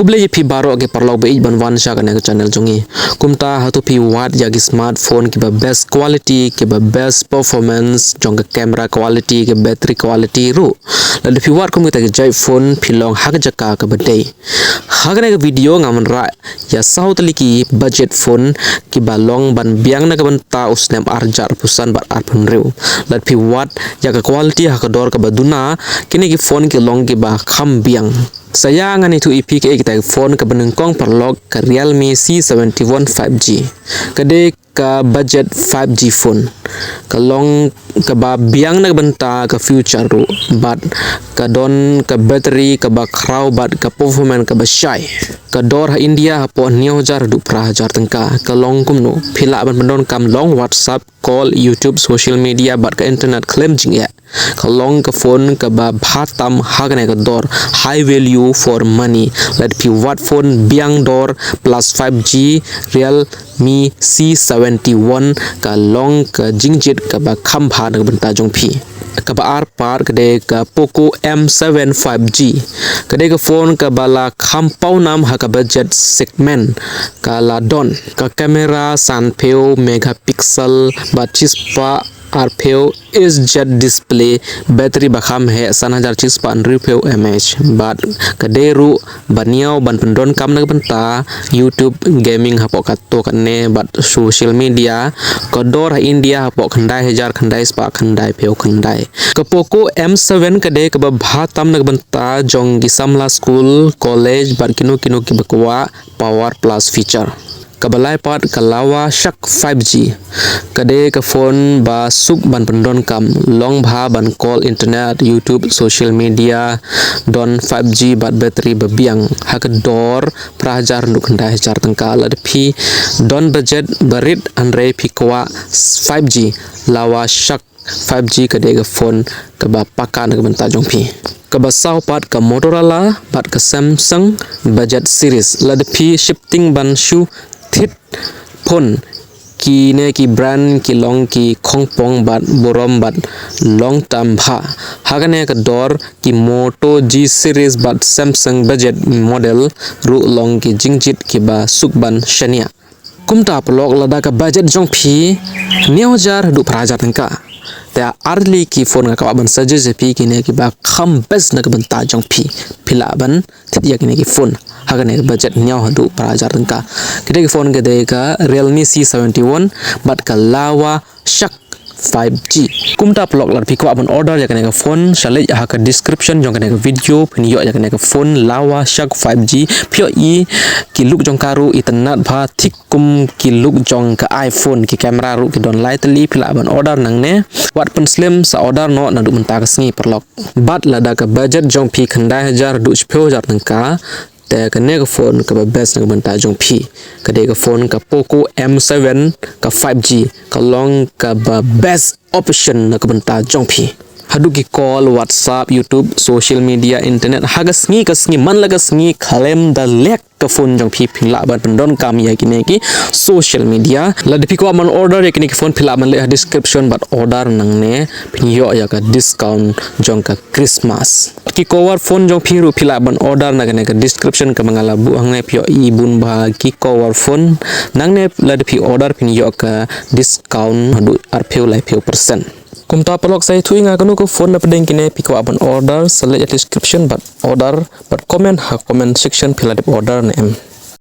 kuble ye pi baro ke parlok be ban wan sha kan channel jongi kumta hatu pi wat ya ki smartphone ki ba best quality ki ba best performance jong ka camera quality ki battery quality ru la pi wat kum ta jai phone pi long hak jaka ka ba dei hak ne video ngaman ra ya south li ki budget phone ki ba long ban biang na ka ban ta usnem arjar pusan bar arpun rew la pi wat ya ka quality hak dor ka ba duna kini ki phone ki long ki ba kham biang sayang ani tu IP ke kita phone ke benengkong perlog ke Realme C71 5G kade ka budget 5G phone ke long ke ba biang na benta ke future ru but ke don ke battery ke ba kraw but ke performance ke ba shy ke dor ha India ha po 9000 du prahajar tengka ke long kum no phila ban pendon kam long WhatsApp call YouTube social media but ke internet claim jing ya ke long ke phone ke ba bhatam hagne ke dor high value for money let pi what phone biang dor plus 5G Realme C71 ka long ka jingjit ka ba kham bha na benta jong phi ka ba ar par kade ka Poco M7 5G kade ka phone ka bala kham pau nam ha ka budget segment ka la don ka camera san pheo megapixel ba chispa RPO is jet display battery bakham hai 1000 chis pan review mAh but kaderu baniau ban pendon kam na benta YouTube gaming hapo kato kanne but social media kodor India hapo khandai hajar khandai spa khandai pheo khandai ka Poco M7 kade ka ba bhatam na benta jong gi samla school college bar kino ki bakwa power plus feature kabalai part kalawa shak 5G kade ka phone ba suk ban pendon kam long bha ban call internet YouTube social media don 5G bat battery ba biang hak dor prajar nuk ndai char tangka la phi don budget barit andre phi kwa 5G lawa shak 5G kade ka phone ka ba paka na banta jong phi ka ba sau pat ka Motorola pat ka Samsung budget series la phi shifting ban shu thit phone ki ne ki brand ki long ki khongpong bat borom bat long term bha hagane ka dor ki Moto G series bat Samsung budget model ru long ki jingjit ki ba sukban shania kumta plok lada ka budget jong phi 9000 du prajar tangka ta early ki phone ka ban suggest phi ki ne ki ba kham best na ka ban ta jong phi phila ban thia ki ne ki phone hagane budget nyaw hadu prajar tangka kide ki phone ke de ka Realme C71 but ka lawa shak 5G kumta plok lar phi ko ban order ya kane ka phone shalai ha ka description jong kane ka video phin yo ya kane ka phone lawa shak 5G phio i ki look jong karu internet bha thik kum ki look jong ka iPhone ki camera ru ki don light li phila ban order nang ne wat pen slim sa order no na du menta ka sngi perlok bat lada ka budget jong phi khandai hajar du phio jar nang ka te kane ka phone ka best na banta jong phi kade ka phone ka Poco M7 ka 5G ka long ka best option na ka banta jong phi hadu ki call WhatsApp YouTube social media internet haga sngi man laga sngi khalem da lek ka phone jong phi phila ban pendon kam ya kine ki social media la de ko man order ya kine ki phone phila man le description but order nang ne phin yo ya ka discount jong ka Christmas ki cover phone jong phi ru phila ban order na kane ka description ka mangala bu hangne phio i bun ba ki cover phone nang ne la de phi order phin yo ka discount hadu ar pheu lai pheu percent kumta pelok saya thui nga kanu ko phone na pedeng kine piko aban order select description but order but comment ha comment section phila order na em